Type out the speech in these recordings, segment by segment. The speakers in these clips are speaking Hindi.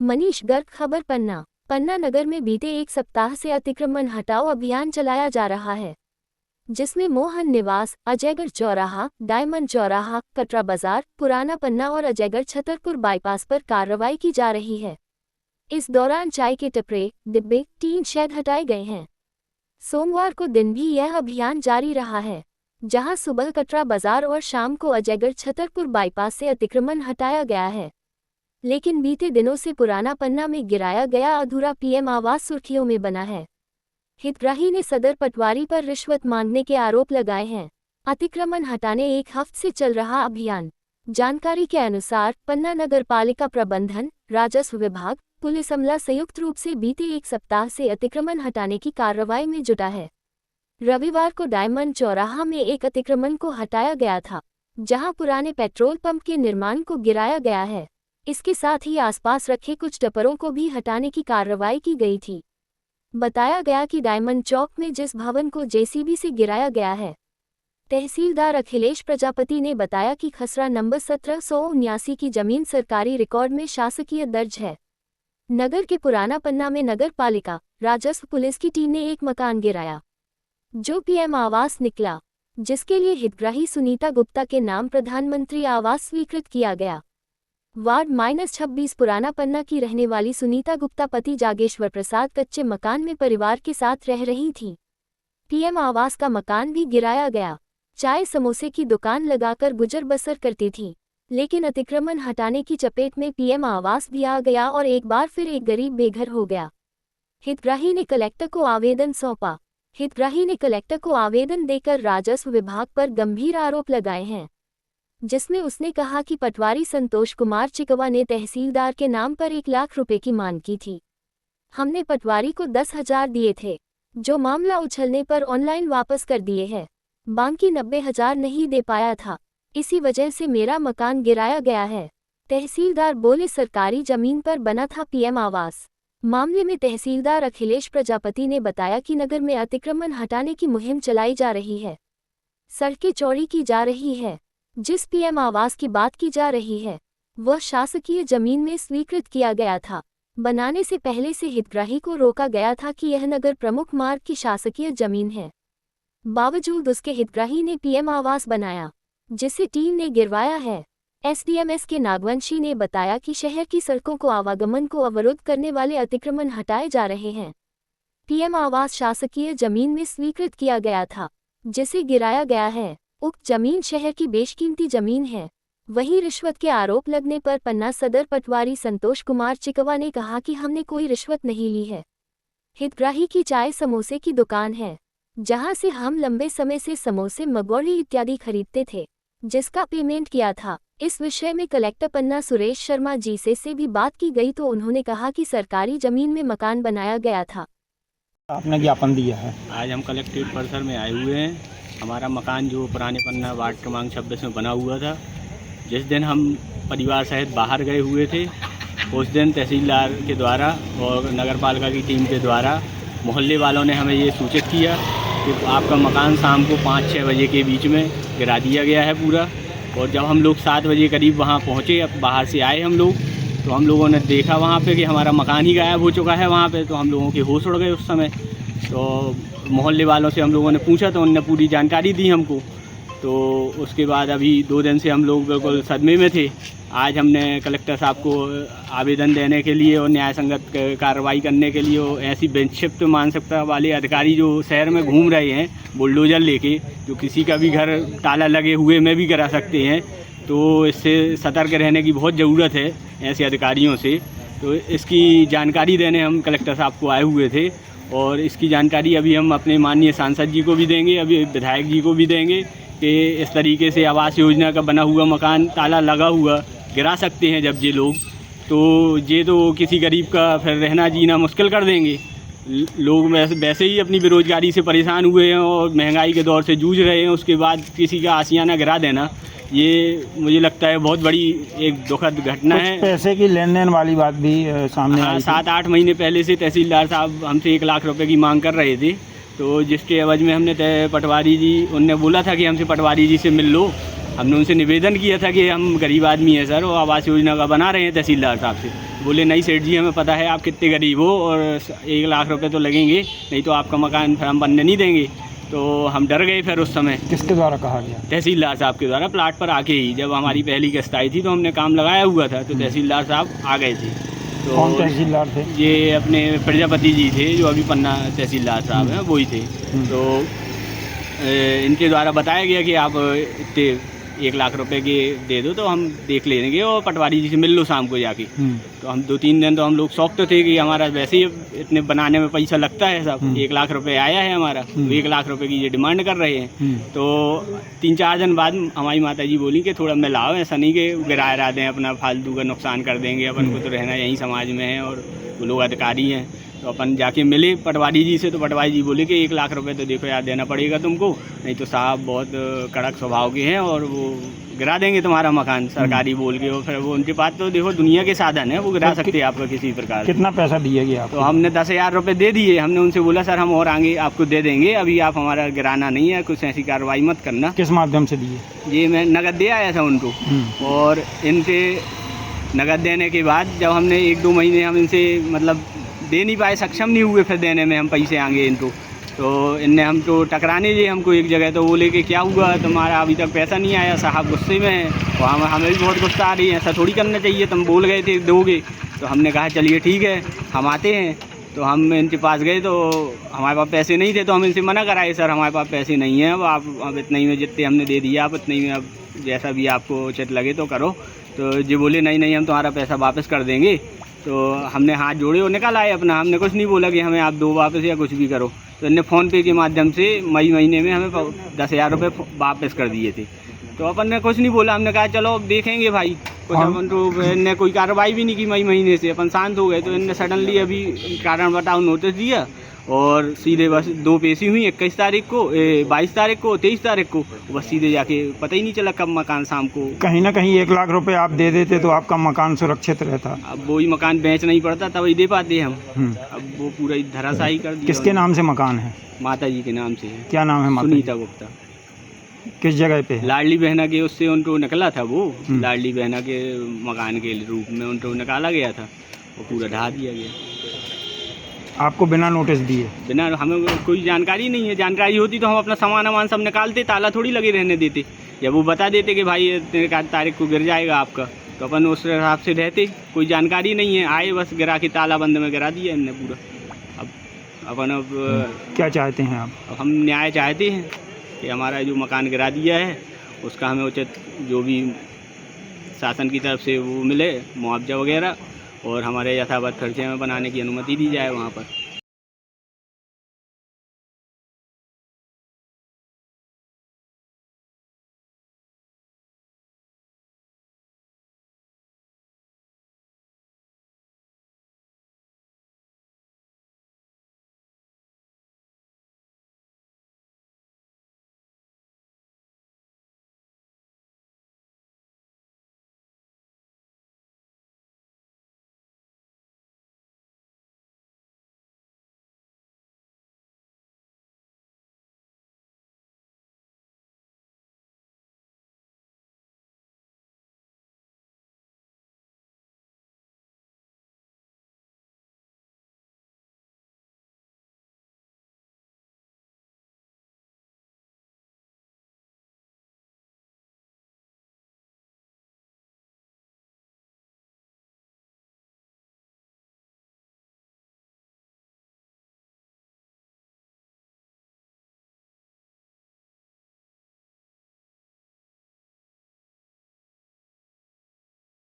मनीष गर्ग, खबर पन्ना। पन्ना नगर में बीते एक सप्ताह से अतिक्रमण हटाओ अभियान चलाया जा रहा है, जिसमें मोहन निवास, अजयगढ़ चौराहा, डायमंड चौराहा, कटरा बाजार, पुराना पन्ना और अजयगढ़ छतरपुर बाईपास पर कार्रवाई की जा रही है। इस दौरान चाय के टपरे, डिब्बे, टीन शेड हटाए गए हैं। सोमवार को दिन भी यह अभियान जारी रहा है, जहां सुबह कटरा बाजार और शाम को अजयगढ़ छतरपुर बाईपास से अतिक्रमण हटाया गया है। लेकिन बीते दिनों से पुराना पन्ना में गिराया गया अधूरा पीएम आवास सुर्खियों में बना है। हितग्राही ने सदर पटवारी पर रिश्वत मांगने के आरोप लगाए हैं। अतिक्रमण हटाने एक हफ्ते से चल रहा अभियान। जानकारी के अनुसार पन्ना नगर पालिका प्रबंधन, राजस्व विभाग, पुलिस अमला संयुक्त रूप से बीते एक सप्ताह से अतिक्रमण हटाने की कार्रवाई में जुटा है। रविवार को डायमंड चौराहा में एक अतिक्रमण को हटाया गया था, जहां पुराने पेट्रोल पंप के निर्माण को गिराया गया है। इसके साथ ही आसपास रखे कुछ टपरों को भी हटाने की कार्रवाई की गई थी। बताया गया कि डायमंड चौक में जिस भवन को जेसीबी से गिराया गया है, तहसीलदार अखिलेश प्रजापति ने बताया कि खसरा नंबर 1779 की जमीन सरकारी रिकॉर्ड में शासकीय दर्ज है। नगर के पुराना पन्ना में नगर पालिका, राजस्व, पुलिस की टीम ने एक मकान गिराया, जो पीएम आवास निकला, जिसके लिए हितग्राही सुनीता गुप्ता के नाम प्रधानमंत्री आवास स्वीकृत किया गया। वार्ड -26 पुराना पन्ना की रहने वाली सुनीता गुप्ता पति जागेश्वर प्रसाद कच्चे मकान में परिवार के साथ रह रही थीं। पीएम आवास का मकान भी गिराया गया। चाय समोसे की दुकान लगाकर गुजर बसर करती थीं, लेकिन अतिक्रमण हटाने की चपेट में पीएम आवास भी आ गया और एक बार फिर एक गरीब बेघर हो गया। हितग्राही ने कलेक्टर को आवेदन सौंपा। हितग्राही ने कलेक्टर को आवेदन देकर राजस्व विभाग पर गंभीर आरोप लगाए हैं, जिसमें उसने कहा कि पटवारी संतोष कुमार चिकवा ने तहसीलदार के नाम पर 1 लाख रुपए की मांग की थी। हमने पटवारी को 10,000 दिए थे, जो मामला उछलने पर ऑनलाइन वापस कर दिए हैं। बाकी 90,000 नहीं दे पाया था, इसी वजह से मेरा मकान गिराया गया है। तहसीलदार बोले, सरकारी जमीन पर बना था पीएम आवास। मामले में तहसीलदार अखिलेश प्रजापति ने बताया कि नगर में अतिक्रमण हटाने की मुहिम चलाई जा रही है। सड़कें चौड़ी की जा रही है। जिस पीएम आवास की बात की जा रही है, वह शासकीय जमीन में स्वीकृत किया गया था। बनाने से पहले से हितग्राही को रोका गया था कि यह नगर प्रमुख मार्ग की शासकीय जमीन है। बावजूद उसके हितग्राही ने पीएम आवास बनाया, जिसे टीम ने गिरवाया है। एसडीएमएस के नागवंशी ने बताया कि शहर की सड़कों को आवागमन को अवरुद्ध करने वाले अतिक्रमण हटाए जा रहे हैं। पीएम आवास शासकीय जमीन में स्वीकृत किया गया था, जिसे गिराया गया है। उक्त जमीन शहर की बेशकीमती जमीन है। वहीं रिश्वत के आरोप लगने पर पन्ना सदर पटवारी संतोष कुमार चिकवा ने कहा कि हमने कोई रिश्वत नहीं ली है। हितग्राही की चाय समोसे की दुकान है, जहां से हम लंबे समय से समोसे, मगौड़ी इत्यादि खरीदते थे, जिसका पेमेंट किया था। इस विषय में कलेक्टर पन्ना सुरेश शर्मा जी से भी बात की गई तो उन्होंने कहा कि सरकारी जमीन में मकान बनाया गया था। आपने ज्ञापन दिया है। आज हम कलेक्ट्रेट परिसर में आए हुए हैं। हमारा मकान जो पुराने पन्ना वार्ड क्रमांक 26 में बना हुआ था, जिस दिन हम परिवार सहित बाहर गए हुए थे, उस दिन तहसीलदार के द्वारा और नगर पालिका की टीम के द्वारा मोहल्ले वालों ने हमें ये सूचित किया कि आपका मकान शाम को 5-6 बजे के बीच में गिरा दिया गया है पूरा। और जब हम लोग 7 बजे करीब वहाँ पहुँचे, अब बाहर से आए हम लोग, तो हम लोगों ने देखा वहाँ पे कि हमारा मकान ही गायब हो चुका है वहाँ पे। तो हम लोगों के होश उड़ गए उस समय। तो मोहल्ले वालों से हम लोगों ने पूछा तो उन्होंने पूरी जानकारी दी हमको। तो उसके बाद अभी 2 दिन से हम लोग बिल्कुल सदमे में थे। आज हमने कलेक्टर साहब को आवेदन देने के लिए और न्याय संगत कार्रवाई करने के लिए, और ऐसी विक्षिप्त मानसिकता वाले अधिकारी जो शहर में घूम रहे हैं बुलडोजर लेके, जो किसी का भी घर ताला लगे हुए में भी गिरा सकते हैं, तो इससे सतर्क रहने की बहुत ज़रूरत है ऐसे अधिकारियों से। तो इसकी जानकारी देने हम कलेक्टर साहब को आए हुए थे, और इसकी जानकारी अभी हम अपने माननीय सांसद जी को भी देंगे, अभी विधायक जी को भी देंगे कि इस तरीके से आवास योजना का बना हुआ मकान ताला लगा हुआ गिरा सकते हैं जब ये लोग, तो ये तो किसी गरीब का फिर रहना जीना मुश्किल कर देंगे। लोग वैसे ही अपनी बेरोजगारी से परेशान हुए हैं और महंगाई के दौर से जूझ रहे हैं, उसके बाद किसी का आशियाना गिरा देना, ये मुझे लगता है बहुत बड़ी एक दुखद घटना है। पैसे की लेन देन वाली बात भी सामने आई। 7-8 महीने पहले से तहसीलदार साहब हमसे 1 लाख रुपए की मांग कर रहे थे, तो जिसके एवज में हमने पटवारी जी, उनने बोला था कि हमसे पटवारी जी से मिल लो। हमने उनसे निवेदन किया था कि हम गरीब आदमी हैं सर, और आवास योजना का बना रहे हैं तहसीलदार साहब से। बोले नहीं सेठ जी, हमें पता है आप कितने गरीब हो और 1 लाख रुपए तो लगेंगे, नहीं तो आपका मकान फिर हम बनने नहीं देंगे। तो हम डर गए फिर उस समय। किसके द्वारा कहा गया? तहसीलदार साहब के द्वारा प्लाट पर आके ही, जब हमारी पहली किस्त आई थी तो हमने काम लगाया हुआ था, तो तहसीलदार साहब आ गए थे। तो कौन तहसीलदार थे? ये अपने प्रजापति जी थे, जो अभी पन्ना तहसीलदार साहब हैं, वही थे। तो इनके द्वारा बताया गया कि आप इतने 1 लाख रुपए के दे दो तो हम देख लेंगे और पटवारी जी से मिल लो शाम को जाके। तो हम 2-3 दिन तो हम लोग शौक तो थे कि हमारा वैसे ही इतने बनाने में पैसा लगता है सब, 1 लाख रुपए आया है हमारा, तो 1 लाख रुपए की ये डिमांड कर रहे हैं। तो 3-4 दिन बाद हमारी माता जी बोली कि थोड़ा मिलाओ, ऐसा नहीं कि गिरा दें, अपना फालतू का नुकसान कर देंगे, अपन को तो रहना यहीं समाज में है और वो लोग अधिकारी हैं। तो अपन जाके मिले पटवारी जी से, तो पटवारी जी बोले कि 1 लाख रुपए तो देखो यार देना पड़ेगा तुमको, नहीं तो साहब बहुत कड़क स्वभाव के हैं और वो गिरा देंगे तुम्हारा मकान सरकारी बोल के। और फिर वो उनके पास तो देखो दुनिया के साधन है, वो गिरा सकते हैं आपका किसी प्रकार। कितना पैसा दिया गया आपको? तो हमने 10,000 रुपये दे दिए। हमने उनसे बोला सर हम और आगे आपको दे देंगे, अभी आप हमारा गिराना नहीं है, कुछ ऐसी कार्रवाई मत करना। किस माध्यम से दिए? ये मैं नगद दे आया था उनको, और इनके नगद देने के बाद जब हमने 1-2 महीने हम इनसे मतलब दे नहीं पाए, सक्षम नहीं हुए फिर देने में हम पैसे आगे इनको, तो इनने हम तो टकराने दिए हमको एक जगह। तो वो लेके क्या हुआ तुम्हारा अभी तक पैसा नहीं आया, साहब गुस्से में है और हमें भी बहुत गुस्सा आ रही है, ऐसा थोड़ी करना चाहिए, तुम बोल गए थे दोगे। तो हमने कहा चलिए ठीक है हम आते हैं। तो हम इनके पास गए तो हमारे पास पैसे नहीं थे, तो हम इनसे मना कराए, सर हमारे पास पैसे नहीं हैं, अब इतने ही में जितने हमने दे दिया आप इतने ही में, अब जैसा भी आपको उचित लगे तो करो। तो ये बोले नहीं हम तुम्हारा पैसा वापस कर देंगे। तो हमने हाथ जोड़े और निकाल आए अपना, हमने कुछ नहीं बोला कि हमें आप दो वापस या कुछ भी करो। तो इनने फ़ोन-पे के माध्यम से मई महीने में हमें 10,000 रुपये वापस कर दिए थे। तो अपन ने कुछ नहीं बोला, हमने कहा चलो अब देखेंगे भाई कुछ। अपन तो इनने कोई कार्रवाई भी नहीं की मई महीने से, अपन शांत हो गए। तो इनने सडनली अभी कारण बताओ नोटिस दिया और सीधे बस 2 पेशी हुई, 21 तारीख को, 22 तारीख को, 23 तारीख को, बस सीधे जाके पता ही नहीं चला कब मकान शाम को। कहीं ना कहीं 1 लाख रुपए आप दे देते तो आपका मकान सुरक्षित रहता। अब वही मकान बेच नहीं पड़ता तब ही दे पाते हम। अब वो पूरा धराशायी कर दिया। किसके नाम से मकान है? माता जी के नाम से है। क्या नाम है? सुनीता गुप्ता। किस जगह पे है? लाडली बहना के उससे उनको निकला था, वो लाडली बहना के मकान के रूप में उनको निकाला गया था और पूरा ढा दिया गया। आपको बिना नोटिस दिए? बिना, हमें कोई जानकारी नहीं है। जानकारी होती तो हम अपना सामान सब निकालते, ताला थोड़ी लगे रहने देते। जब वो बता देते कि भाई इतने तारीख को गिर जाएगा आपका, तो अपन उस हिसाब से रहते। कोई जानकारी नहीं है, आए बस गिरा के ताला बंद में गिरा दिया इनने पूरा। अब अपन क्या चाहते हैं आप? अब हम न्याय चाहते हैं कि हमारा जो मकान गिरा दिया है उसका हमें उचित जो भी शासन की तरफ से वो मिले, मुआवजा वगैरह, और हमारे यथावत खर्चे में बनाने की अनुमति दी जाए वहाँ पर।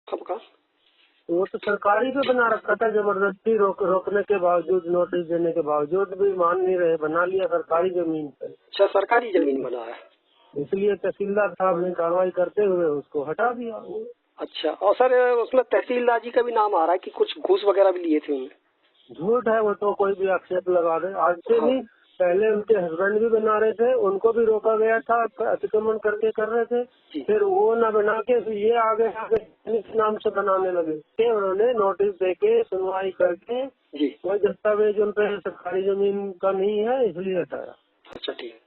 आपका वो तो सरकारी पे बना रखा था, जबरदस्ती रोकने के बावजूद, नोटिस देने के बावजूद भी मान नहीं रहे, बना लिया सरकारी जमीन पे। अच्छा, सरकारी जमीन बना है, इसलिए तहसीलदार साहब ने कार्रवाई करते हुए उसको हटा दिया। अच्छा, और सर उसमें तहसीलदार जी का भी नाम आ रहा है कि कुछ घूस वगैरह भी लिए थे उन्होंने। झूठ है वो, तो कोई भी आक्षेप लगा दे। आज से भी पहले उनके हस्बैंड भी बना रहे थे, उनको भी रोका गया था, अतिक्रमण करके कर रहे थे, फिर वो न बना के फिर ये आगे इस नाम से बनाने लगे। उन्होंने नोटिस देके सुनवाई करके कोई दस्तावेज उन पे सरकारी जमीन का नहीं है, इसलिए हटाया। अच्छा, ठीक है।